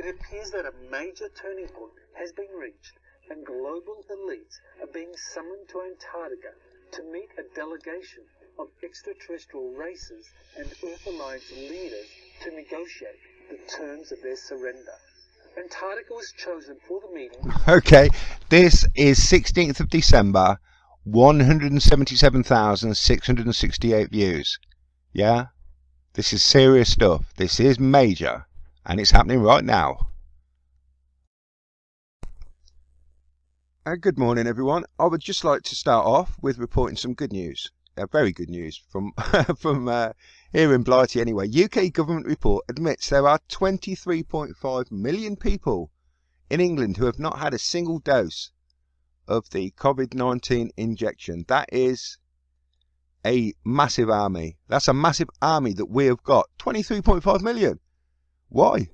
It appears that a major turning point has been reached, and global elites are being summoned to Antarctica to meet a delegation of extraterrestrial races and Earth Alliance leaders to negotiate the terms of their surrender. Antarctica was chosen for the meeting. Okay, this is 16th of December, 177,668 views. Yeah, this is serious stuff. This is major, and it's happening right now. Good morning, everyone. I would just like to start off with reporting some good news. Very good news from here in Blighty anyway. UK government report admits there are 23.5 million people in England who have not had a single dose of the COVID-19 injection. That is a massive army. That's a massive army that we have got. 23.5 million. Why?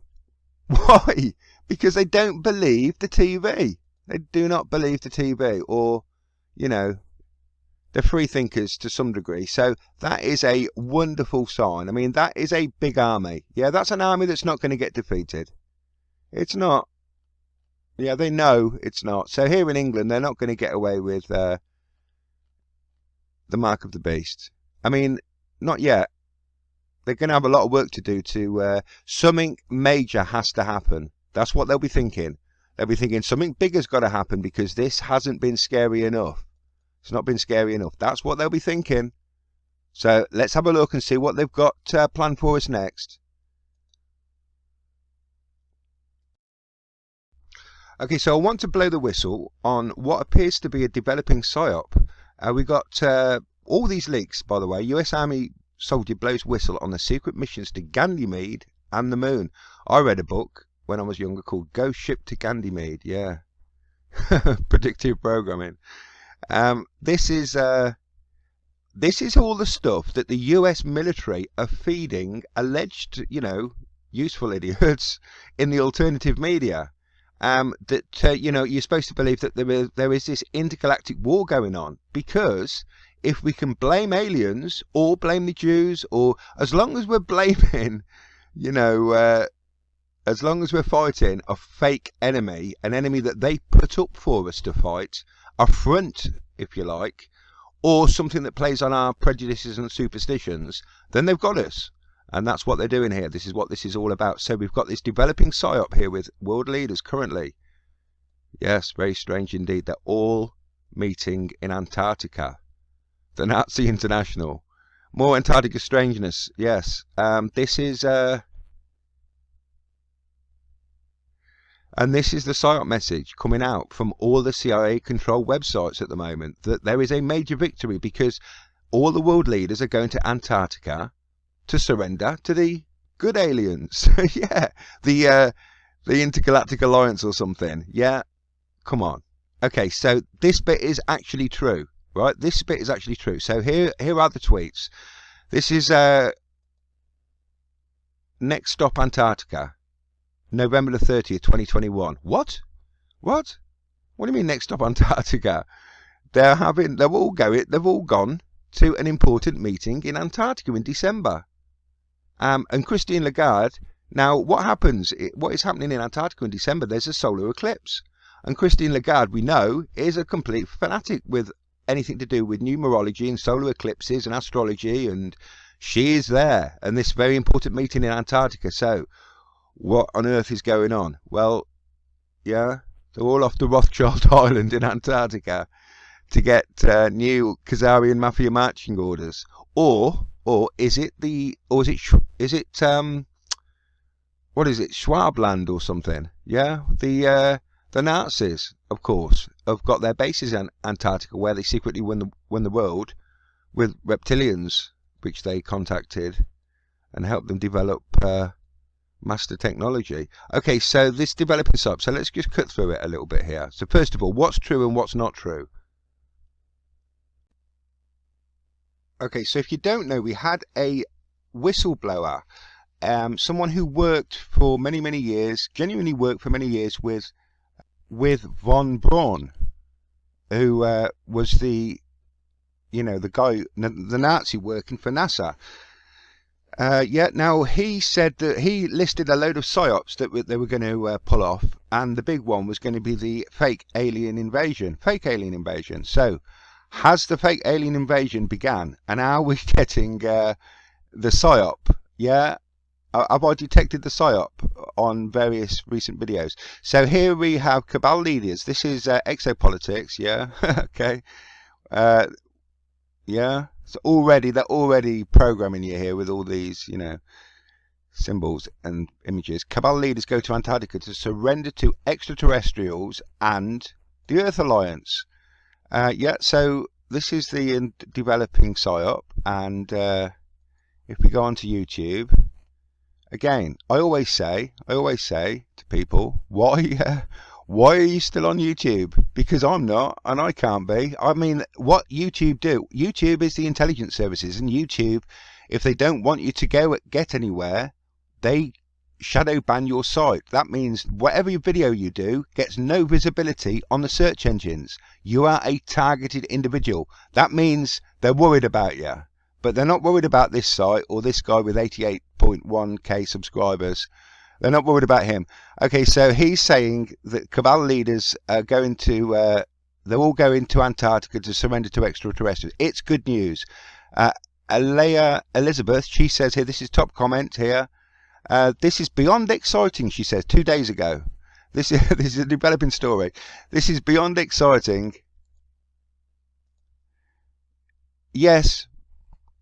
Why? Because they don't believe the TV. They do not believe the TV, or, you know, they're free thinkers to some degree. So that is a wonderful sign. I mean, that is a big army. Yeah, that's an army that's not going to get defeated. It's not. Yeah, they know it's not. So here in England, they're not going to get away with the mark of the beast. I mean, not yet. They're going to have a lot of work to do to... something major has to happen. That's what they'll be thinking. They'll be thinking something bigger's got to happen because this hasn't been scary enough. It's not been scary enough. That's what they'll be thinking. So let's have a look and see what they've got planned for us next. Okay, so I want to blow the whistle on what appears to be a developing PSYOP. We got all these leaks, by the way. US Army soldier blows whistle on the secret missions to Ganymede and the moon. I read a book when I was younger called Ghost Ship to Ganymede. Yeah. Predictive programming. This is all the stuff that the US military are feeding alleged, useful idiots in the alternative media. You're supposed to believe that there is this intergalactic war going on, because if we can blame aliens or blame the Jews, or as long as we're blaming, as long as we're fighting a fake enemy, an enemy that they put up for us to fight, a front, if you like, or something that plays on our prejudices and superstitions, then they've got us. And that's what they're doing here. This is what this is all about. So we've got this developing PSYOP here with world leaders currently. Yes, very strange indeed. They're all meeting in Antarctica. The Nazi International. More Antarctica strangeness. Yes. This is... And this is the PSYOP message coming out from all the CIA-controlled websites at the moment, that there is a major victory because all the world leaders are going to Antarctica to surrender to the good aliens. Yeah, the Intergalactic Alliance or something. Yeah, come on. Okay, so this bit is actually true, right? This bit is actually true. So here are the tweets. This is next stop Antarctica. November the 30th, 2021. What? What do you mean next stop Antarctica? They've all gone to an important meeting in Antarctica in December. And Christine Lagarde, now what happens? What is happening in Antarctica in December? There's a solar eclipse. And Christine Lagarde, we know, is a complete fanatic with anything to do with numerology and solar eclipses and astrology, and she is there. And this very important meeting in Antarctica. So what on earth is going on? Well, yeah, they're all off to Rothschild Island in Antarctica to get new Khazarian mafia marching orders, or is it what is it, Schwabland or something? Yeah, the Nazis, of course, have got their bases in Antarctica, where they secretly won the world with reptilians, which they contacted and helped them develop master technology. Okay, so this developing PSYOP, so let's just cut through it a little bit here. So first of all, what's true and what's not true? Okay, so if you don't know, we had a whistleblower, someone who worked for many years, genuinely worked for many years with von Braun, who was the guy, the Nazi working for NASA. Yeah, now he said that he listed a load of PSYOPs that they were going to pull off, and the big one was going to be the fake alien invasion. Fake alien invasion. So, has the fake alien invasion began? And are we getting the PSYOP? Yeah, have I detected the PSYOP on various recent videos? So here we have Cabal leaders. This is exopolitics. Yeah, okay. Uh, yeah. So they're already programming you here with all these, symbols and images. Cabal leaders go to Antarctica to surrender to extraterrestrials and the Earth Alliance. Yeah, so this is the developing PSYOP, and if we go onto YouTube, again, I always say to people, why are you still on YouTube? Because I'm not, and I can't be. I mean, what YouTube do? YouTube is the intelligence services, and YouTube, if they don't want you to get anywhere, they shadow ban your site. That means whatever video you do gets no visibility on the search engines. You are a targeted individual. That means they're worried about you, but they're not worried about this site or this guy with 88.1k subscribers. They're not worried about him. Okay, so he's saying that Cabal leaders are going to, they're all going to Antarctica to surrender to extraterrestrials. It's good news. Alea Elizabeth, she says here, this is top comment here. This is beyond exciting, she says, 2 days ago. This is a developing story. This is beyond exciting. Yes,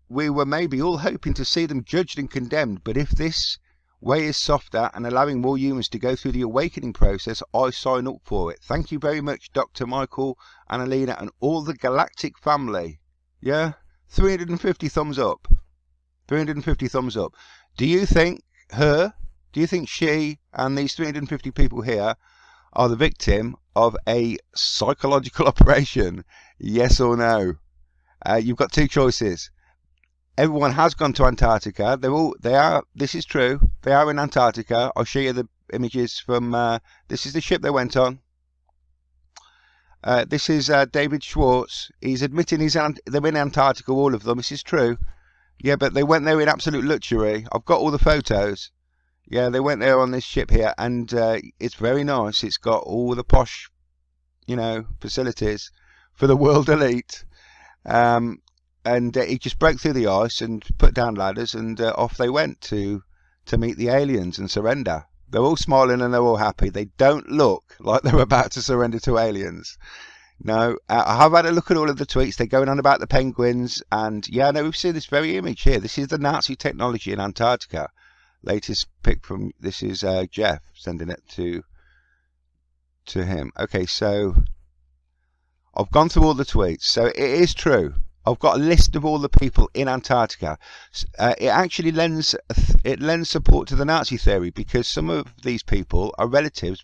we were maybe all hoping to see them judged and condemned, but if this way is softer and allowing more humans to go through the awakening process, I sign up for it. Thank you very much, Dr. Michael, Annalena, and all the galactic family. Yeah? 350 thumbs up. 350 thumbs up. Do you think she and these 350 people here are the victim of a psychological operation? Yes or no? You've got two choices. Everyone has gone to Antarctica. This is true. They are in Antarctica. I'll show you the images from, this is the ship they went on. This is David Schwartz. He's admitting they're in Antarctica, all of them. This is true. Yeah, but they went there in absolute luxury. I've got all the photos. Yeah, they went there on this ship here, and it's very nice. It's got all the posh, facilities for the world elite. And he just broke through the ice and put down ladders, and off they went to meet the aliens and surrender. They're all smiling and they're all happy. They don't look like they're about to surrender to aliens. No, I have had a look at all of the tweets. They're going on about the penguins, and yeah, no, we've seen this very image here. This is the Nazi technology in Antarctica. Latest pic from this is Jeff sending it to him. Okay, so I've gone through all the tweets. So it is true. I've got a list of all the people in Antarctica. It actually lends support to the Nazi theory, because some of these people are relatives,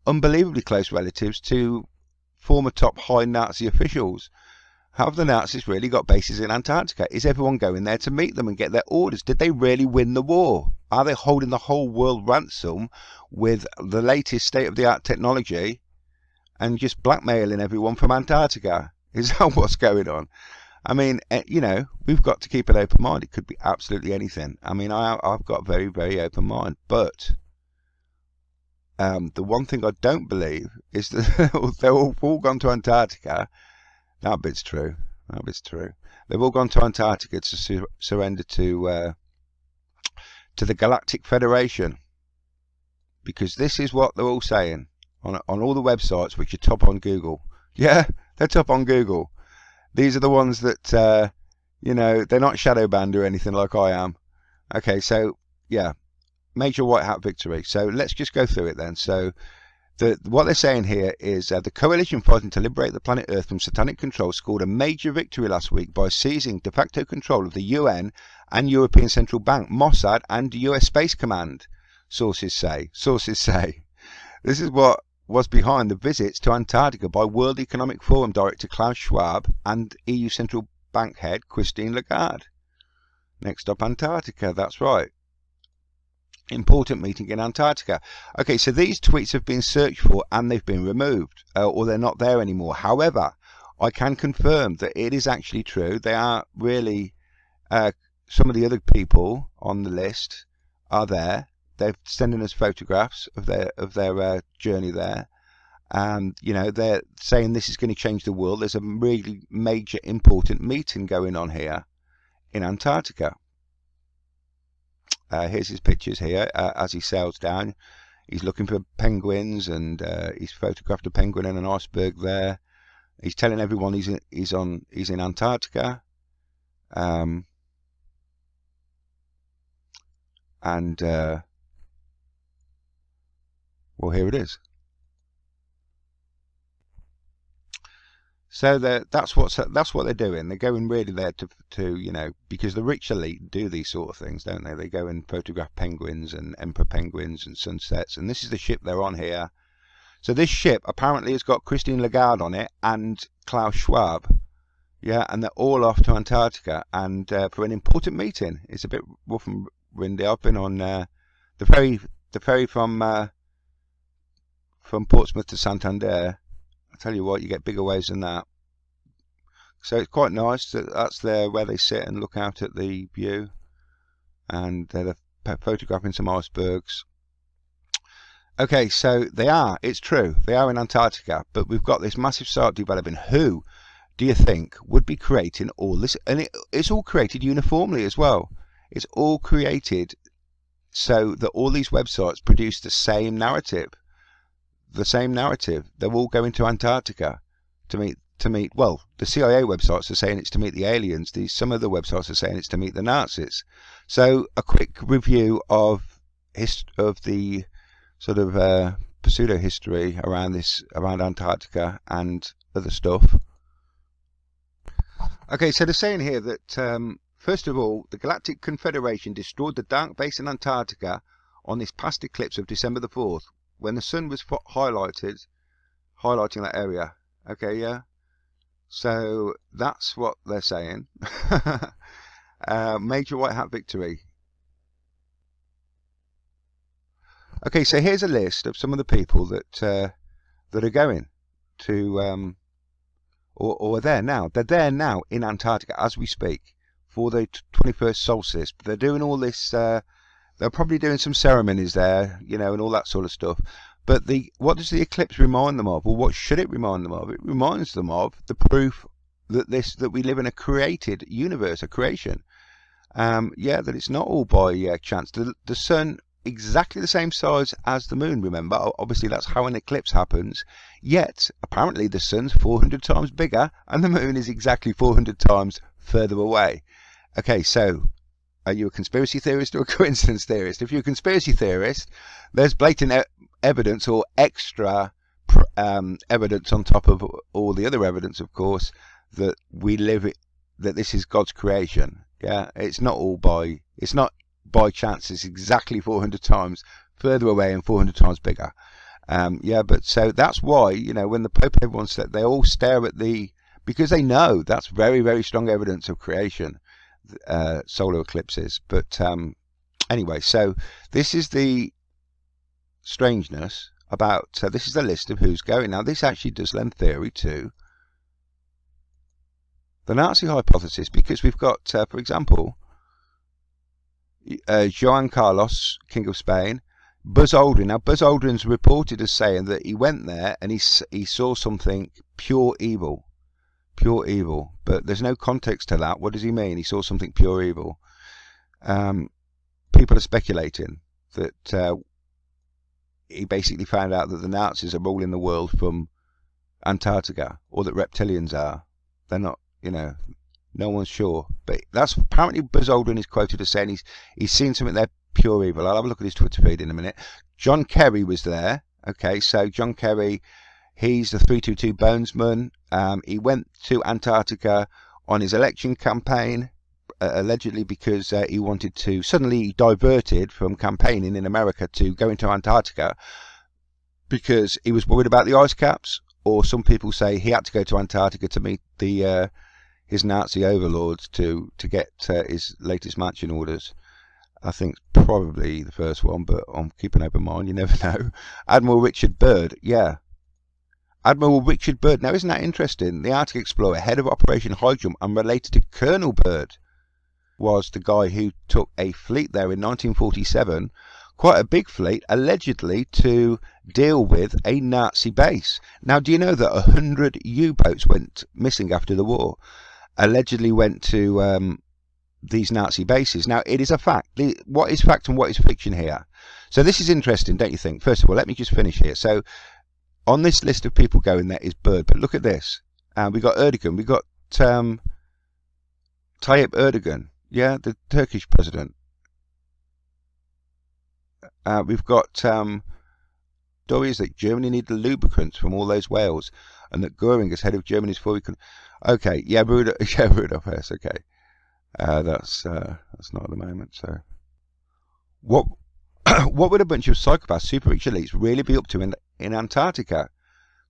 unbelievably close relatives to former top high Nazi officials. Have the Nazis really got bases in Antarctica? Is everyone going there to meet them and get their orders? Did they really win the war? Are they holding the whole world ransom with the latest state-of-the-art technology and just blackmailing everyone from Antarctica? Is that what's going on? I mean, we've got to keep an open mind. It could be absolutely anything. I mean, I've got a very, very open mind. But the one thing I don't believe is that they're all gone to Antarctica. That bit's true. They've all gone to Antarctica to surrender to the Galactic Federation. Because this is what they're all saying on all the websites which are top on Google. Yeah, they're top on Google. These are the ones that, they're not shadow banned or anything like I am. Okay, so, yeah, major white hat victory. So let's just go through it then. So what they're saying here is the coalition fighting to liberate the planet Earth from satanic control scored a major victory last week by seizing de facto control of the UN and European Central Bank, Mossad, and US Space Command, sources say. This is what was behind the visits to Antarctica by World Economic Forum Director Klaus Schwab and EU Central Bank head Christine Lagarde. Next up, Antarctica, that's right. Important meeting in Antarctica. Okay, so these tweets have been searched for and they've been removed, or they're not there anymore. However, I can confirm that it is actually true. They are really some of the other people on the list are there. They're sending us photographs of their journey there. And, you know, they're saying this is going to change the world. There's a really major, important meeting going on here in Antarctica. Here's his pictures here as he sails down. He's looking for penguins, and he's photographed a penguin and an iceberg there. He's telling everyone he's in Antarctica. Well, here it is. So that's what they're doing. They're going really there to you know, because the rich elite do these sort of things, don't they? They go and photograph penguins and emperor penguins and sunsets. And this is the ship they're on here. So this ship apparently has got Christine Lagarde on it and Klaus Schwab. Yeah, and they're all off to Antarctica and for an important meeting. It's a bit rough and windy. I've been on the ferry from Portsmouth to Santander. I tell you what, you get bigger waves than that. So it's quite nice. That's where they sit and look out at the view, and they're photographing some icebergs. Okay, so it's true, they are in Antarctica, but we've got this massive site developing. Who do you think would be creating all this? And it's all created uniformly as well. It's all created so that all these websites produce the same narrative. They're all going to Antarctica to meet. Well, the CIA websites are saying it's to meet the aliens. Some of the websites are saying it's to meet the Nazis. So a quick review of the sort of pseudo history around Antarctica and other stuff. Okay, so they're saying here that first of all, the Galactic Confederation destroyed the dark base in Antarctica on this past eclipse of December the 4th. When the sun was highlighting that area. Okay, yeah. So that's what they're saying. Major white hat victory. Okay, so here's a list of some of the people that are going to or are there now. They're there now in Antarctica as we speak for the 21st solstice. They're doing all this. They're probably doing some ceremonies there, you know, and all that sort of stuff. But what does the eclipse remind them of? Well, what should it remind them of? It reminds them of the proof that we live in a created universe, a creation. Yeah, that it's not all by chance. The sun, exactly the same size as the moon, remember? Obviously, that's how an eclipse happens. Yet, apparently, the sun's 400 times bigger, and the moon is exactly 400 times further away. Okay, so are you a conspiracy theorist or a coincidence theorist? If you're a conspiracy theorist, there's blatant evidence or extra evidence on top of all the other evidence, of course, that that this is God's creation. Yeah, it's not by chance. It's exactly 400 times further away and 400 times bigger. Yeah, but so that's why, you know, when the Pope wants that, they all stare at because they know that's very, very strong evidence of creation. Solar eclipses. But anyway, so this is the strangeness about this is the list of who's going. Now this actually does lend theory to the Nazi hypothesis, because we've got for example Juan Carlos, King of Spain, Buzz Aldrin. Now Buzz Aldrin's reported as saying that he went there and he saw something pure evil, but there's no context to that. What does he mean? He saw something pure evil. People are speculating that he basically found out that the Nazis are ruling the world from Antarctica, or that reptilians are. They're not, you know, no one's sure. But that's apparently Buzz Aldrin is quoted as saying he's seen something there pure evil. I'll have a look at his Twitter feed in a minute. John Kerry was there. Okay, so John Kerry, he's the 322 Bonesman. He went to Antarctica on his election campaign, allegedly because he wanted to, suddenly diverted from campaigning in America to going to Antarctica because he was worried about the ice caps, or some people say he had to go to Antarctica to meet his Nazi overlords to get his latest marching orders. I think probably the first one, but I'm keeping open mind, you never know. Admiral Richard Byrd, yeah. Admiral Richard Byrd. Now, isn't that interesting? The Arctic explorer, head of Operation High Jump, and related to Colonel Byrd. was the guy who took a fleet there in 1947, quite a big fleet, allegedly to deal with a Nazi base. Now, do you know that 100 U-boats went missing after the war? Allegedly went to these Nazi bases. Now, it is a fact. What is fact and what is fiction here? So this is interesting, don't you think? First of all, let me just finish here. So on this list of people going there is Bird, but look at this. We got Erdogan. We got Tayyip Erdogan. Yeah, the Turkish president. We've got stories that Germany need the lubricants from all those whales, and that Goering is head of Germany's foreign. Okay, yeah, Rudolph Hess. Okay, that's not at the moment. So, what would a bunch of psychopaths, super rich elites, really be up to in Antarctica?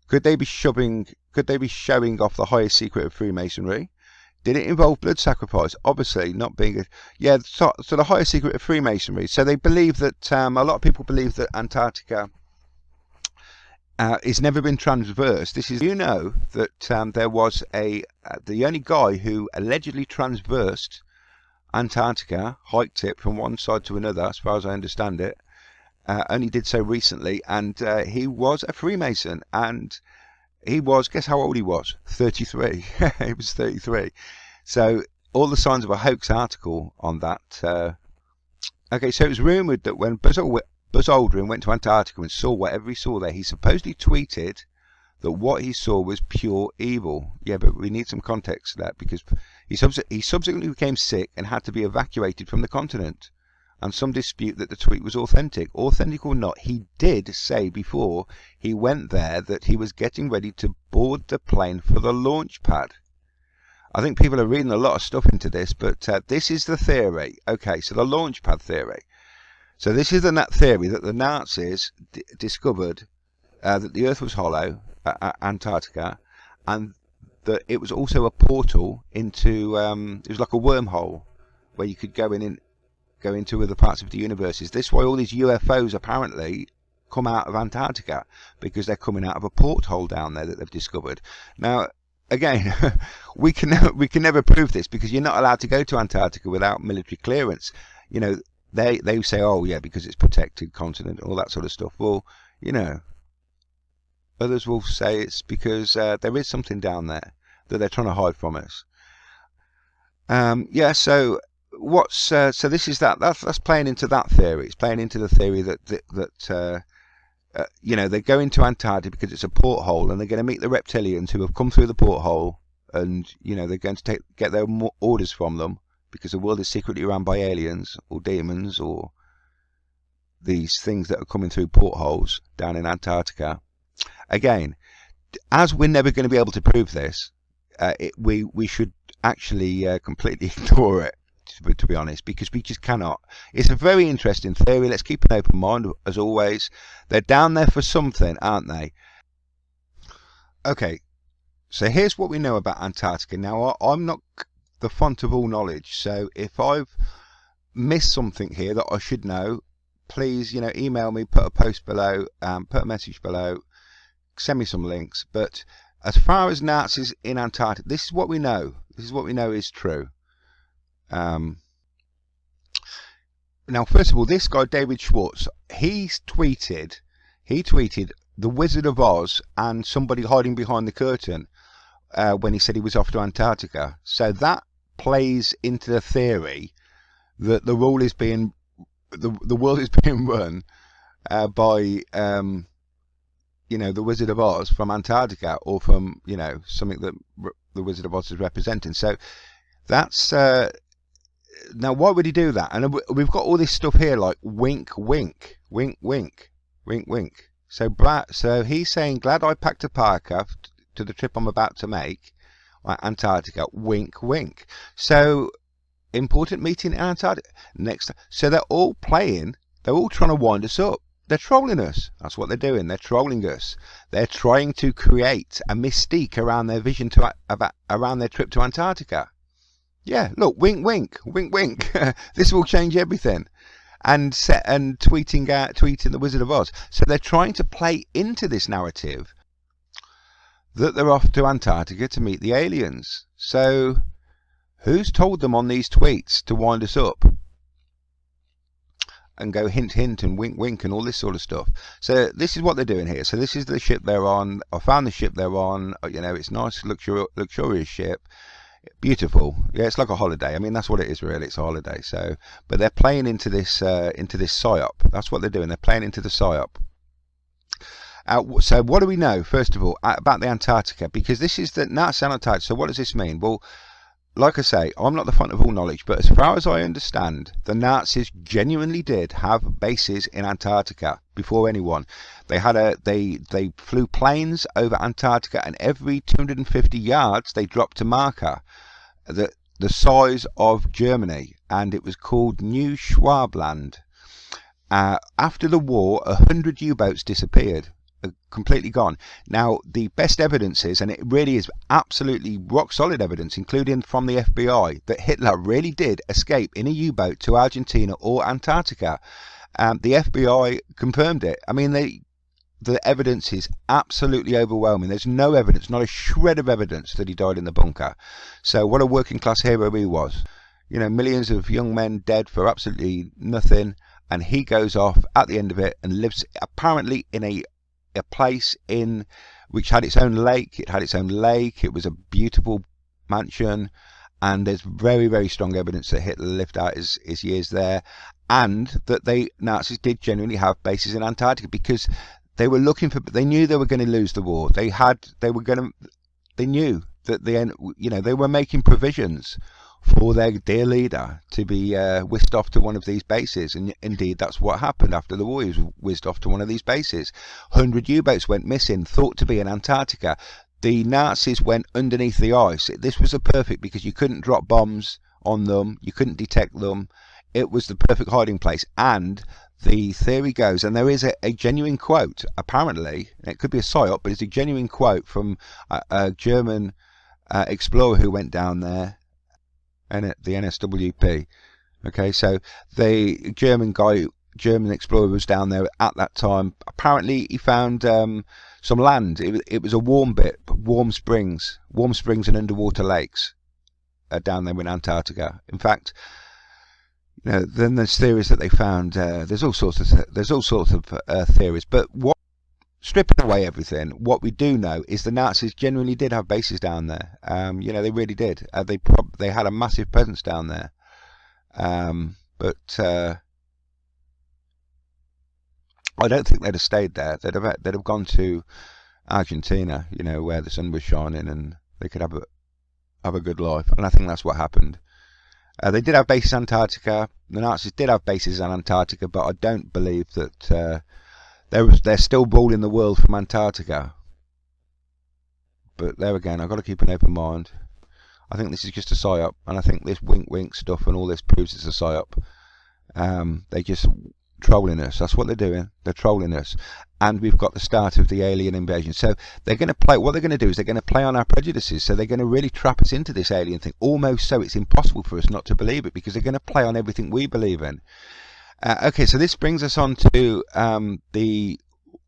Could they be showing off the highest secret of Freemasonry? Did it involve blood sacrifice? Obviously, not being a... Yeah, so the highest secret of Freemasonry. So they believe that... a lot of people believe that Antarctica has never been transversed. This is... You know that there was the only guy who allegedly transversed Antarctica, hiked it from one side to another, as far as I understand it, only did so recently, and he was a Freemason, and... He was, guess how old he was? 33. He was 33. So, all the signs of a hoax article on that. Okay, so it was rumoured that when Buzz Aldrin went to Antarctica and saw whatever he saw there, he supposedly tweeted that what he saw was pure evil. Yeah, but we need some context to that, because he subsequently became sick and had to be evacuated from the continent. And some dispute that the tweet was authentic. Authentic or not, he did say before he went there that he was getting ready to board the plane for the launch pad. I think people are reading a lot of stuff into this, but this is the theory. Okay, so the launch pad theory. So this is the theory that the Nazis discovered that the Earth was hollow, Antarctica, and that it was also a portal into, it was like a wormhole where you could go into other parts of the universe. Is this why all these UFOs apparently come out of Antarctica? Because they're coming out of a porthole down there that they've discovered. Now, again, we can never prove this, because you're not allowed to go to Antarctica without military clearance. You know, they say, oh yeah, because it's protected continent, all that sort of stuff. Well, you know, others will say it's because there is something down there that they're trying to hide from us. Yeah, so so this is that's playing into that theory. It's playing into the theory that you know, they're going to Antarctica because it's a porthole, and they're going to meet the reptilians who have come through the porthole, and you know, they're going to get their orders from them, because the world is secretly run by aliens or demons or these things that are coming through portholes down in Antarctica. Again, as we're never going to be able to prove this, we should actually completely ignore it, to be honest, because we just cannot. It's a very interesting theory. Let's keep an open mind, as always. They're down there for something, aren't they? Okay, so here's what we know about Antarctica. Now, I'm not the font of all knowledge, so if I've missed something here that I should know, please, you know, email me, put a post below, put a message below, send me some links. But as far as Nazis in Antarctica, this is what we know. This is what we know is true. Now, first of all, this guy David Schwartz, he tweeted the Wizard of Oz and somebody hiding behind the curtain when he said he was off to Antarctica. So that plays into the theory that the world is being run by you know, the Wizard of Oz from Antarctica, or from, you know, something that the Wizard of Oz is representing. So that's now, why would he do that? And we've got all this stuff here like wink, wink, wink, wink, wink, wink. So he's saying, glad I packed a parka to the trip I'm about to make, like Antarctica, wink, wink. So, important meeting in Antarctica next. So they're all trying to wind us up. They're trolling us. That's what they're doing. They're trolling us. They're trying to create a mystique around their vision around their trip to Antarctica. Yeah, look, wink, wink, wink, wink. This will change everything. And tweeting the Wizard of Oz. So they're trying to play into this narrative that they're off to Antarctica to meet the aliens. So Who's told them on these tweets to wind us up and go hint hint and wink wink and all this sort of stuff? So this is what they're doing here. So this is the ship they're on. I found the ship they're on. You know, it's nice, luxurious ship. Beautiful. Yeah, it's like a holiday. I mean, that's what it is really. It's a holiday. So, but they're playing into this PSYOP. That's what they're doing. They're playing into the PSYOP. So what do we know, first of all, about the Antarctica? Because this is the Nazi Antarctica. So what does this mean? Well, like I say, I'm not the font of all knowledge, but as far as I understand, the Nazis genuinely did have bases in Antarctica before anyone. They had they flew planes over Antarctica, and every 250 yards they dropped a marker the size of Germany, and it was called New Schwabenland. After the war, 100 U-boats disappeared. Completely gone. Now the best evidence is, and it really is absolutely rock solid evidence, including from the FBI, that Hitler really did escape in a U-boat to Argentina or Antarctica. The FBI confirmed it. I mean, the evidence is absolutely overwhelming. There's no evidence, not a shred of evidence that he died in the bunker. So what a working class hero he was. You know, millions of young men dead for absolutely nothing, and he goes off at the end of it and lives apparently in a place which had its own lake. It had its own lake. It was a beautiful mansion, and there's very, very strong evidence that Hitler lived out his years there, and that the Nazis did genuinely have bases in Antarctica, because they were looking for. They knew they were going to lose the war. They knew that they were making provisions for their dear leader to be whisked off to one of these bases, and indeed that's what happened after the war. He was whisked off to one of these bases. 100 U-boats went missing, thought to be in Antarctica. The Nazis went underneath the ice. This was a perfect, because you couldn't drop bombs on them, you couldn't detect them. It was the perfect hiding place. And the theory goes, and there is a genuine quote, apparently, it could be a PSYOP, but it's a genuine quote from a German explorer who went down there, and the NSWP. Okay, so the German explorer was down there at that time. Apparently he found some land. It was a warm springs and underwater lakes down there in Antarctica. In fact, you know, then there's theories that they found. There's all sorts of theories. But stripping away everything, what we do know is the Nazis genuinely did have bases down there. You know, they really did. They had a massive presence down there. But I don't think they'd have stayed there. They'd have gone to Argentina, you know, where the sun was shining, and they could have a good life. And I think that's what happened. They did have bases in Antarctica. The Nazis did have bases in Antarctica, but I don't believe that they're still ruling the world from Antarctica. But there again, I've got to keep an open mind. I think this is just a PSYOP, and I think this wink wink stuff and all this proves it's a PSYOP. They're just trolling us. That's what they're doing. They're trolling us. And we've got the start of the alien invasion. So they're going to play. What they're going to do is they're going to play on our prejudices. So they're going to really trap us into this alien thing, almost so it's impossible for us not to believe it, because they're going to play on everything we believe in. Okay, so this brings us on to the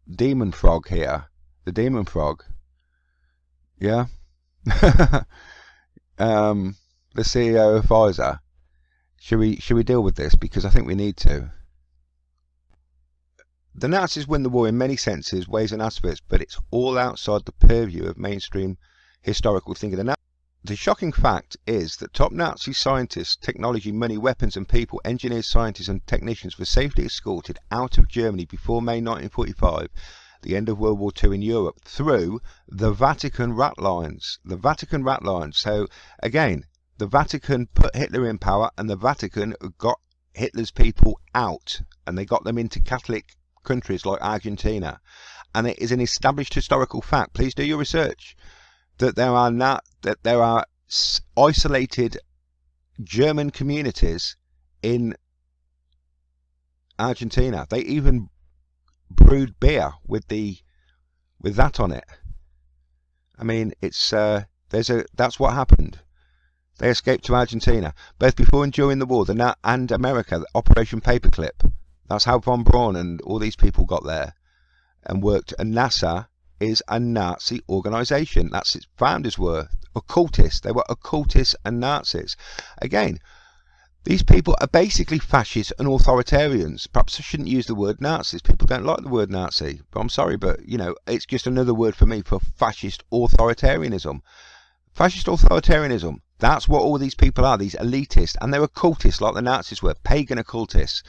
demon frog here. The demon frog. Yeah. The CEO of Pfizer. Should we deal with this? Because I think we need to. The Nazis win the war in many senses, ways and aspects, but it's all outside the purview of mainstream historical thinking. The shocking fact is that top Nazi scientists, technology, money, weapons and people, engineers, scientists and technicians were safely escorted out of Germany before May 1945, the end of World War II in Europe, through the Vatican rat lines. The Vatican rat lines. So again, the Vatican put Hitler in power, and the Vatican got Hitler's people out, and they got them into Catholic countries like Argentina. And it is an established historical fact, please do your research, that there are isolated German communities in Argentina. They even brewed beer with that on it. I mean, it's that's what happened. They escaped to Argentina, both before and during the war. And America, Operation Paperclip. That's how von Braun and all these people got there and worked. And NASA is a Nazi organisation. That's its founders were occultists. They were occultists and Nazis. Again, these people are basically fascists and authoritarians. Perhaps I shouldn't use the word Nazis. People don't like the word Nazi, but I'm sorry, but you know, it's just another word for me for fascist authoritarianism. Fascist authoritarianism, that's what all these people are, these elitists, and they're occultists like the Nazis were, pagan occultists.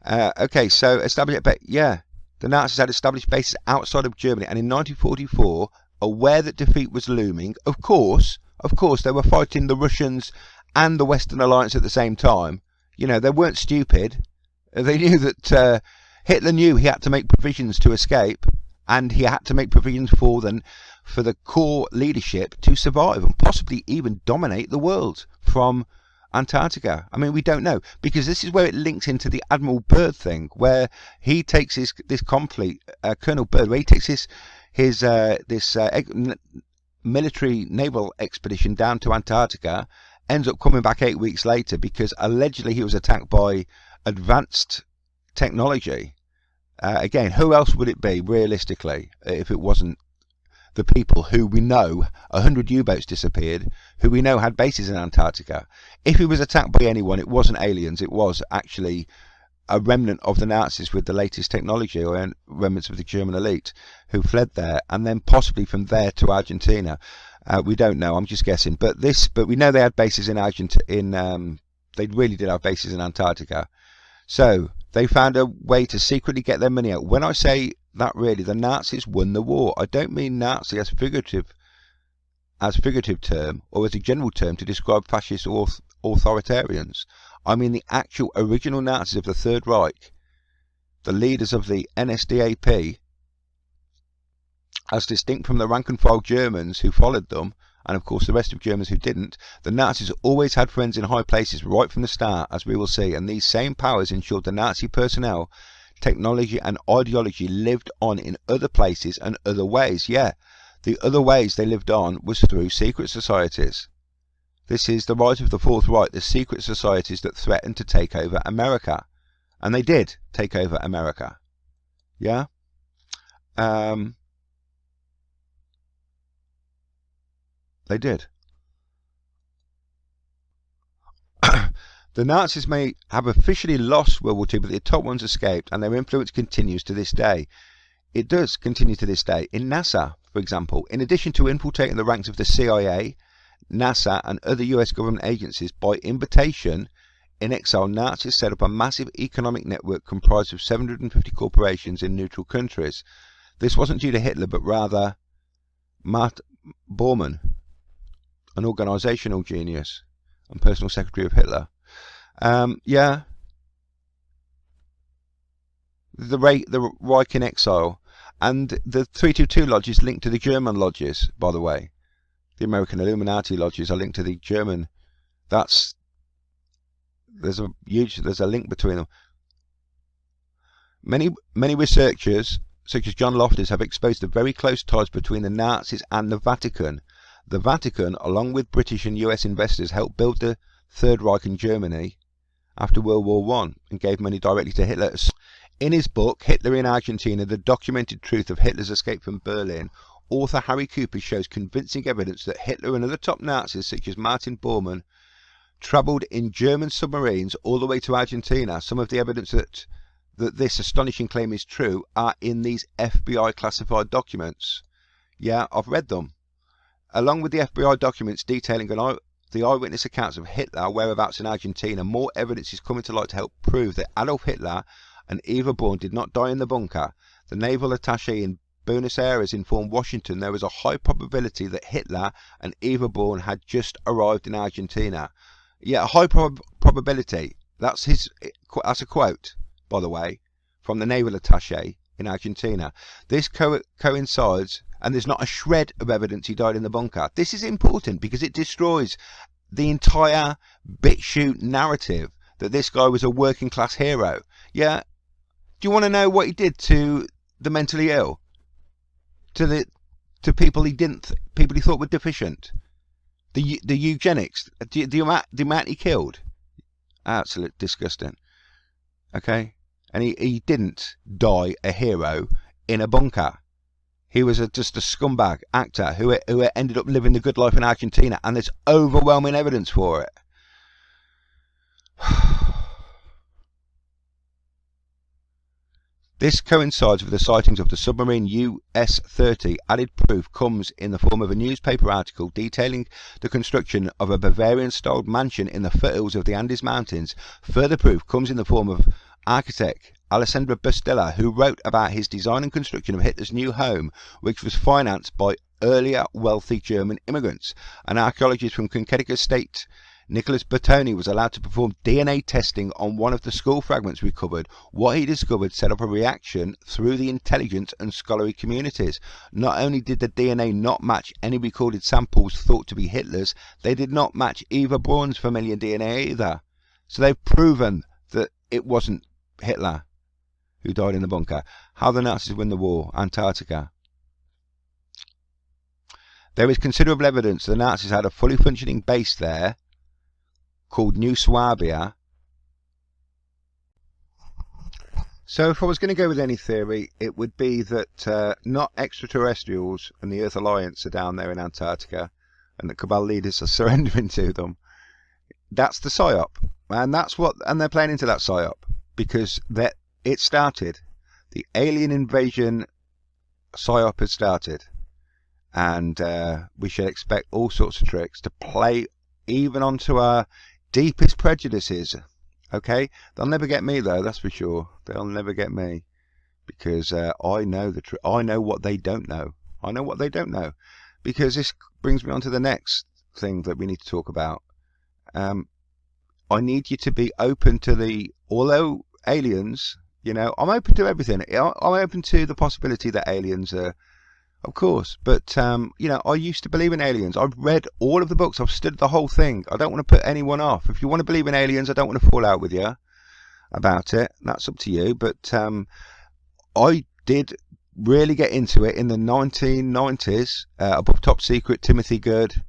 Okay, so the Nazis had established bases outside of Germany, and in 1944, aware that defeat was looming, of course, they were fighting the Russians and the Western Alliance at the same time. You know, they weren't stupid. They knew that Hitler knew he had to make provisions to escape, and he had to make provisions for the core leadership to survive and possibly even dominate the world from Antarctica. I mean, we don't know, because this is where it links into the Admiral Byrd thing, where he takes this conflict, Colonel Byrd, where he takes his military naval expedition down to Antarctica, ends up coming back 8 weeks later because allegedly he was attacked by advanced technology. Again, who else would it be realistically if it wasn't the people who we know 100 U-boats disappeared, who we know had bases in Antarctica? If he was attacked by anyone, it wasn't aliens, it was actually a remnant of the Nazis with the latest technology, or remnants of the German elite who fled there, and then possibly from there to Argentina. We don't know, I'm just guessing, but we know they had bases in Argentina. They really did have bases in Antarctica. So they found a way to secretly get their money out. When I say that, really, the Nazis won the war. I don't mean Nazi as figurative term or as a general term to describe fascist or authoritarians. I mean the actual original Nazis of the Third Reich, the leaders of the NSDAP, as distinct from the rank-and-file Germans who followed them, and of course the rest of Germans who didn't. The Nazis always had friends in high places right from the start, as we will see, and these same powers ensured the Nazi personnel, technology and ideology lived on in other places and other ways. Yeah, the other ways they lived on was through secret societies. This is the rise of the Fourth Reich, the secret societies that threatened to take over America. And they did take over America. Yeah? They did. The Nazis may have officially lost World War II, but the top ones escaped, and their influence continues to this day. It does continue to this day. In NASA, for example, in addition to infiltrating the ranks of the CIA, NASA and other US government agencies by invitation, in exile, Nazis set up a massive economic network comprised of 750 corporations in neutral countries. This wasn't due to Hitler, but rather Matt Bormann, an organisational genius and personal secretary of Hitler. Yeah, the Reich in exile, and the 322 lodge is linked to the German lodges, by the way. The American Illuminati lodges are linked to the German. There's a link between them. Many researchers, such as John Loftus, have exposed the very close ties between the Nazis and the Vatican. The Vatican, along with British and US investors, helped build the Third Reich in Germany after World War I and gave money directly to Hitler. In his book, Hitler in Argentina, The Documented Truth of Hitler's Escape from Berlin, author Harry Cooper shows convincing evidence that Hitler and other top Nazis, such as Martin Bormann, travelled in German submarines all the way to Argentina. Some of the evidence that this astonishing claim is true are in these FBI classified documents. Yeah, I've read them. Along with the FBI documents detailing the eyewitness accounts of Hitler whereabouts in Argentina, more evidence is coming to light to help prove that Adolf Hitler and Eva Braun did not die in the bunker. The naval attaché in Buenos Aires informed Washington there was a high probability that Hitler and Eva Braun had just arrived in Argentina. Yeah, a high probability. That's a quote, by the way, from the naval attaché in Argentina. This coincides, and there's not a shred of evidence he died in the bunker. This is important because it destroys the entire BitChute narrative that this guy was a working class hero. Yeah, do you want to know what he did to the mentally ill, to people he thought were deficient, the eugenics, the amount he killed? Absolutely disgusting. Okay, and he didn't die a hero in a bunker. He was just a scumbag actor who ended up living the good life in Argentina, and there's overwhelming evidence for it. This coincides with the sightings of the submarine US-30. Added proof comes in the form of a newspaper article detailing the construction of a Bavarian-styled mansion in the foothills of the Andes Mountains. Further proof comes in the form of architect Alessandro Bustella, who wrote about his design and construction of Hitler's new home, which was financed by earlier wealthy German immigrants. An archaeologist from Connecticut State, Nicholas Bertoni, was allowed to perform DNA testing on one of the skull fragments recovered. What he discovered set up a reaction through the intelligence and scholarly communities. Not only did the DNA not match any recorded samples thought to be Hitler's, they did not match Eva Braun's familial DNA either. So they've proven that it wasn't Hitler who died in the bunker. How the Nazis win the war. Antarctica. There is considerable evidence the Nazis had a fully functioning base there called New Swabia. So if I was going to go with any theory, it would be that not extraterrestrials and the Earth Alliance are down there in Antarctica, and that Cabal leaders are surrendering to them. That's the PSYOP, and they're playing into that PSYOP because it started. The alien invasion PSYOP has started, and we should expect all sorts of tricks to play even onto our deepest prejudices. Okay, they'll never get me though, that's for sure. They'll never get me, because I know the truth. I know what they don't know. I know what they don't know, because this brings me on to the next thing that we need to talk about. I need you to be open to although aliens, I'm open to everything. I'm open to the possibility that aliens are, of course, but I used to believe in aliens. I've read all of the books. I've studied the whole thing. I don't want to put anyone off. If you want to believe in aliens, I don't want to fall out with you about it. That's up to you. But I did really get into it in the 1990s. Above Top Secret, Timothy Good.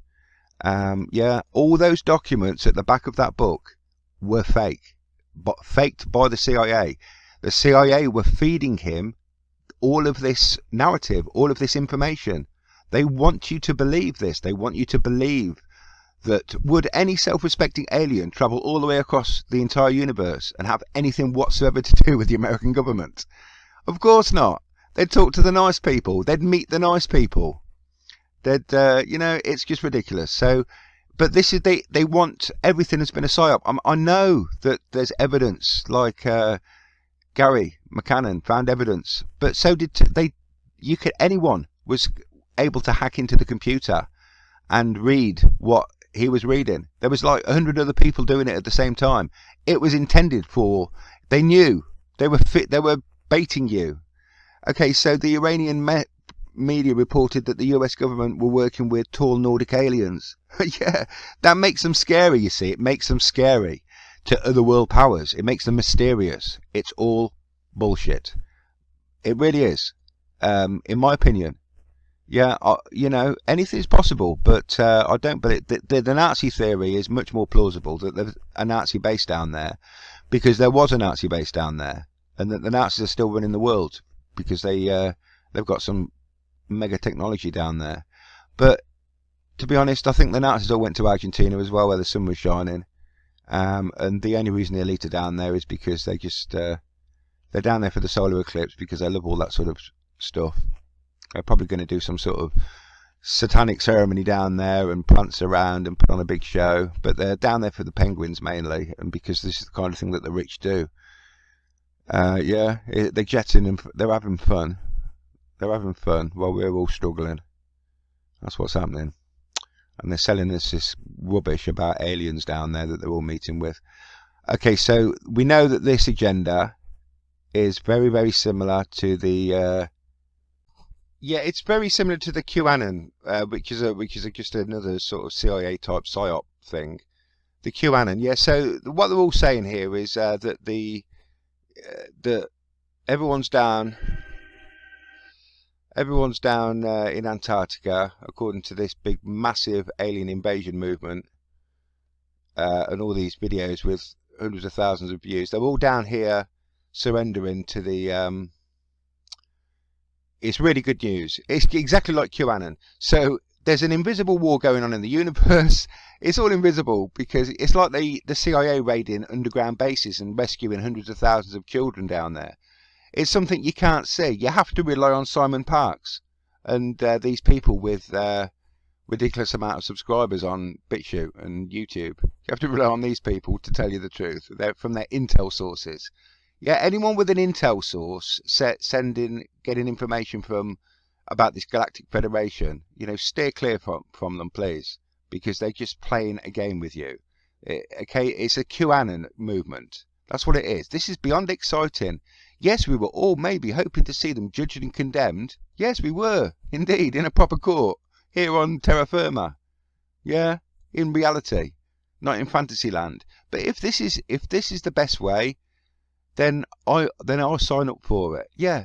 All those documents at the back of that book were fake, but faked by the CIA. The CIA were feeding him all of this narrative, all of this information. They want you to believe this. They want you to believe that would any self-respecting alien travel all the way across the entire universe and have anything whatsoever to do with the American government? Of course not. They'd talk to the nice people. They'd meet the nice people. They'd, it's just ridiculous. So, but this is, they want everything has been a psyop. I know that there's evidence, like Gary McCannon found evidence, but so did anyone was able to hack into the computer and read what he was reading. There was like 100 other people doing it at the same time. It was intended for, they knew, they were baiting you. Okay, so the Iranian media reported that the US government were working with tall Nordic aliens. Yeah, that makes them scary, you see. It makes them scary to other world powers. It makes them mysterious. It's all bullshit. It really is, in my opinion. Yeah, anything's possible, but I don't believe the Nazi theory is much more plausible, that there's a Nazi base down there, because there was a Nazi base down there, and that the Nazis are still running the world because they've got some mega technology down there. But to be honest, I think the Nazis all went to Argentina as well, where the sun was shining, and the only reason the elite are down there is because they just they're down there for the solar eclipse, because they love all that sort of stuff. They're probably going to do some sort of satanic ceremony down there and prance around and put on a big show, but they're down there for the penguins mainly, and because this is the kind of thing that the rich do. They're jetting and they're having fun. They're having fun while we're all struggling. That's what's happening. And they're selling us this rubbish about aliens down there that they're all meeting with. Okay, so we know that this agenda is very, very similar to the it's very similar to the QAnon, which is just another sort of CIA type psyop thing. The QAnon, yeah. So what they're all saying here is that everyone's down in Antarctica, according to this big, massive alien invasion movement, and all these videos with hundreds of thousands of views. They're all down here surrendering to the It's really good news. It's exactly like QAnon. So there's an invisible war going on in the universe. It's all invisible because it's like the CIA raiding underground bases and rescuing hundreds of thousands of children down there. It's something you can't see. You have to rely on Simon Parkes and these people with ridiculous amount of subscribers on BitChute and YouTube. You have to rely on these people to tell you the truth. They're from their intel sources. Yeah, anyone with an intel source getting information from about this Galactic Federation, steer clear from them, please, because they're just playing a game with you. Okay, it's a QAnon movement. That's what it is. This is beyond exciting. Yes, we were all maybe hoping to see them judged and condemned. Yes, we were, indeed, in a proper court, here on terra firma. Yeah, in reality, not in fantasy land. But if this is the best way, then I'll sign up for it. Yeah.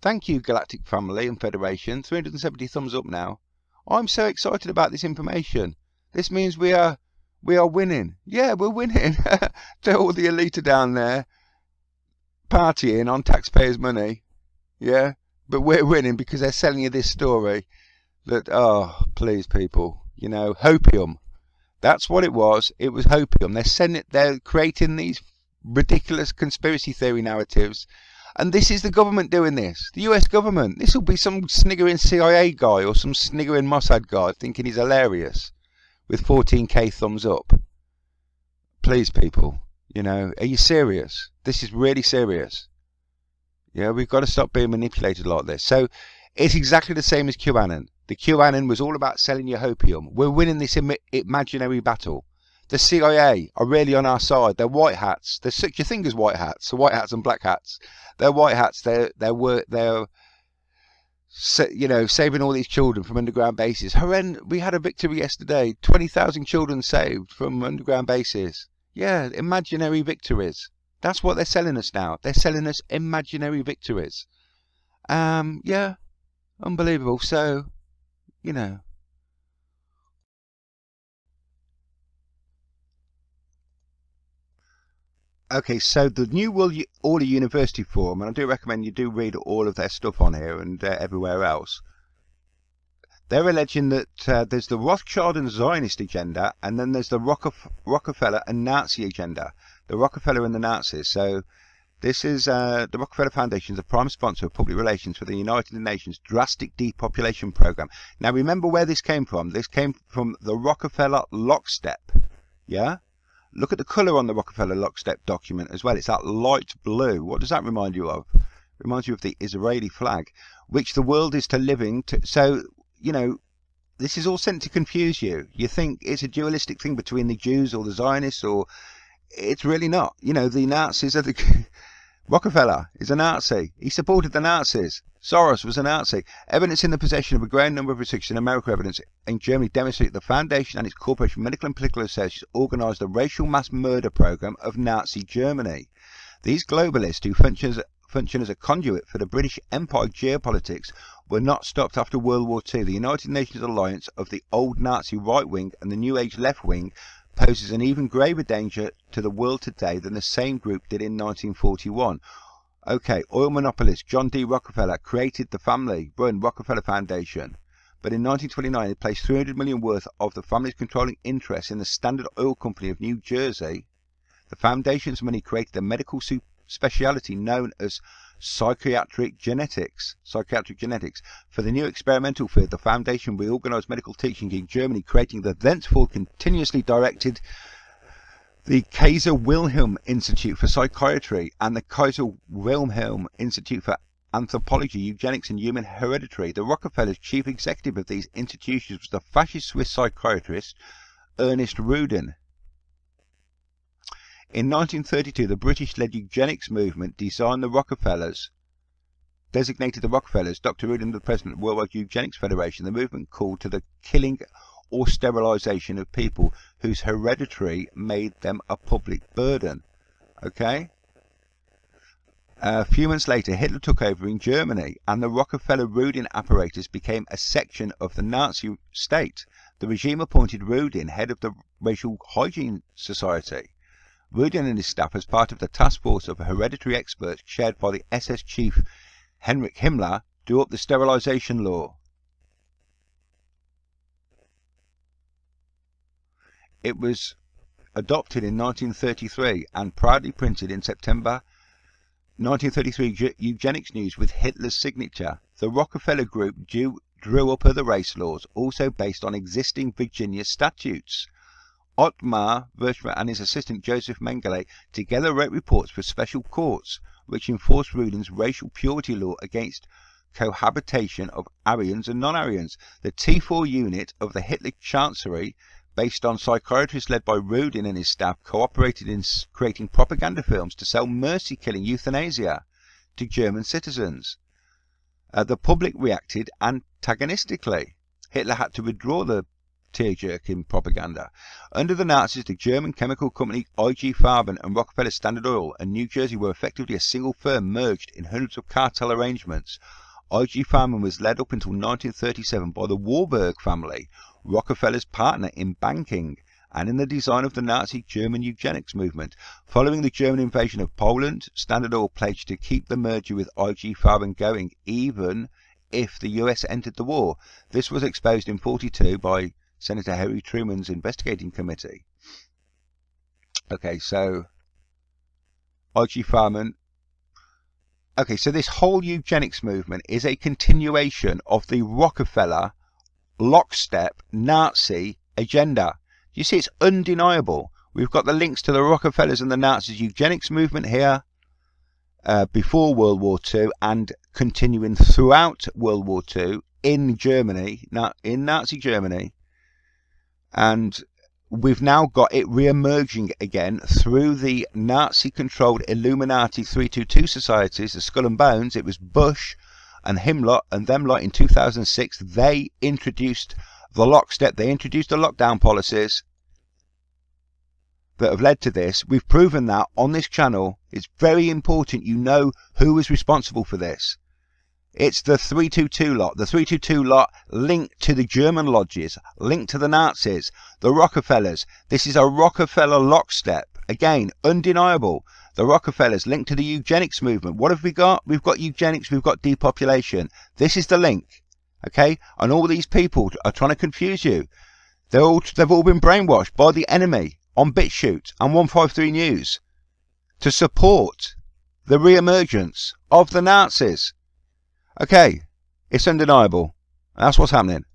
Thank you, Galactic Family and Federation. 370 thumbs up now. I'm so excited about this information. This means we are winning. Yeah, we're winning. All the elite are down there partying on taxpayers' money. Yeah, but we're winning because they're selling you this story that, oh, please, people, hopium. That's what it was. It was hopium. They're creating these ridiculous conspiracy theory narratives. And this is the government doing this. The US government. This will be some sniggering CIA guy or some sniggering Mossad guy thinking he's hilarious with 14k thumbs up. Please, people, are you serious? This is really serious. Yeah, we've got to stop being manipulated like this. So it's exactly the same as QAnon. The QAnon was all about selling you hopium. We're winning this imaginary battle. The CIA are really on our side. They're white hats. There's such a thing as white hats. So white hats and black hats. They're white hats. They're saving all these children from underground bases. We had a victory yesterday. 20,000 children saved from underground bases. Yeah, imaginary victories. That's what they're selling us now. They're selling us imaginary victories. Yeah, unbelievable. So, Okay, so the New World Order University Forum, and I do recommend you do read all of their stuff on here and everywhere else. They're alleging that there's the Rothschild and Zionist agenda, and then there's the Rockefeller and Nazi agenda. The Rockefeller and the Nazis. So this is the Rockefeller Foundation, the prime sponsor of public relations for the United Nations drastic depopulation program. Now remember where this came from. This came from the Rockefeller Lockstep. Yeah? Look at the colour on the Rockefeller Lockstep document as well. It's that light blue. What does that remind you of? It reminds you of the Israeli flag, which the world is to living to. So, this is all sent to confuse you. You think it's a dualistic thing between the Jews or the Zionists, or it's really not. The Nazis are the... Rockefeller is a Nazi. He supported the Nazis. Soros was a Nazi. Evidence in the possession of a growing number of restrictions in America evidence in Germany demonstrate the Foundation and its Corporation of Medical and Political Associates organised the racial mass murder program of Nazi Germany. These globalists, who function as a conduit for the British Empire geopolitics, were not stopped after World War II. The United Nations alliance of the old Nazi right wing and the New Age left wing poses an even graver danger to the world today than the same group did in 1941. Okay, oil monopolist John D. Rockefeller created the family-run Rockefeller Foundation, but in 1929 he placed $300 million worth of the family's controlling interest in the Standard Oil Company of New Jersey. The foundation's money created a medical specialty known as psychiatric genetics. For the new experimental field, the foundation reorganized medical teaching in Germany, creating the thenceforth continuously directed the Kaiser Wilhelm Institute for Psychiatry and the Kaiser Wilhelm Institute for Anthropology, Eugenics and Human Heredity. The Rockefeller's chief executive of these institutions was the fascist Swiss psychiatrist Ernest Rudin. In 1932, the British-led eugenics movement designated the Rockefellers. Dr. Rudin, the president of the Worldwide Eugenics Federation. The movement called to the killing or sterilization of people whose heredity made them a public burden. Okay? A few months later, Hitler took over in Germany, and the Rockefeller-Rudin apparatus became a section of the Nazi state. The regime appointed Rudin head of the Racial Hygiene Society. Rudin and his staff, as part of the task force of hereditary experts chaired by the SS chief Heinrich Himmler, drew up the sterilization law. It was adopted in 1933 and proudly printed in September 1933 Eugenics News with Hitler's signature. The Rockefeller Group drew up other race laws, also based on existing Virginia statutes. Ottmar Verschmer and his assistant Joseph Mengele together wrote reports for special courts, which enforced rulings racial purity law against cohabitation of Aryans and non-Aryans. The T4 unit of the Hitler Chancellery, based on psychiatrists led by Rudin and his staff, cooperated in creating propaganda films to sell mercy-killing euthanasia to German citizens. The public reacted antagonistically. Hitler had to withdraw the tear-jerking propaganda. Under the Nazis, the German chemical company IG Farben and Rockefeller Standard Oil and New Jersey were effectively a single firm merged in hundreds of cartel arrangements. IG Farben was led up until 1937 by the Warburg family, Rockefeller's partner in banking and in the design of the Nazi German eugenics movement. Following the German invasion of Poland, Standard Oil pledged to keep the merger with IG Farben going even if the US entered the war. This was exposed in 1942 by Senator Harry Truman's investigating committee. Okay, so IG Farben. Okay, so this whole eugenics movement is a continuation of the Rockefeller lockstep Nazi agenda. You see, it's undeniable. We've got the links to the Rockefellers and the Nazis eugenics movement here before World War II and continuing throughout World War II in Germany, in Nazi Germany. And we've now got it re-emerging again through the Nazi-controlled Illuminati 322 societies, the Skull and Bones. It was Bush and him lot and them lot in 2006. They introduced the lockstep. They introduced the lockdown policies that have led to this. We've proven that on this channel. It's very important you know who is responsible for this. It's the 322 lot. The 322 lot linked to the German lodges, linked to the Nazis, the Rockefellers. This is a Rockefeller lockstep. Again, undeniable. The Rockefellers linked to the eugenics movement. What have we got? We've got eugenics, we've got depopulation. This is the link. Okay? And all these people are trying to confuse you. They've all been brainwashed by the enemy on BitChute and 153 News to support the re-emergence of the Nazis. Okay, it's undeniable. That's what's happening.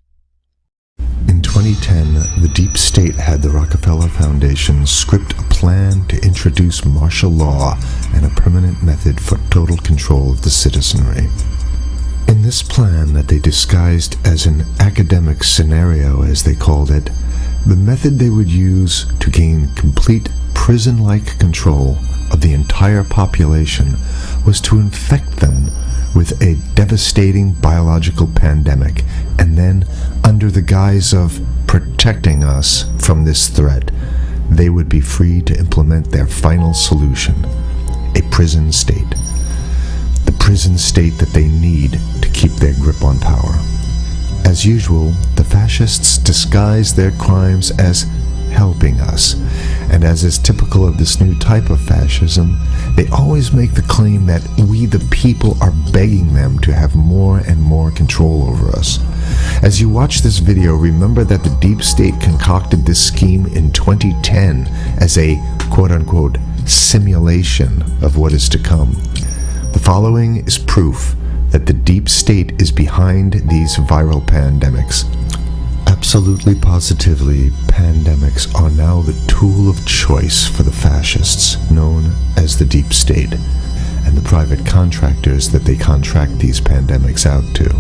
In 2010, the deep state had the Rockefeller Foundation script a plan to introduce martial law and a permanent method for total control of the citizenry. In this plan that they disguised as an academic scenario, as they called it, the method they would use to gain complete prison-like control of the entire population was to infect them with a devastating biological pandemic, and then, under the guise of protecting us from this threat, they would be free to implement their final solution, a prison state. The prison state that they need to keep their grip on power. As usual, the fascists disguise their crimes as helping us, and as is typical of this new type of fascism, they always make the claim that we the people are begging them to have more and more control over us. As you watch this video, remember that the deep state concocted this scheme in 2010 as a quote-unquote simulation of what is to come. The following is proof that the deep state is behind these viral pandemics. Absolutely positively, pandemics are now the tool of choice for the fascists, known as the deep state, and the private contractors that they contract these pandemics out to.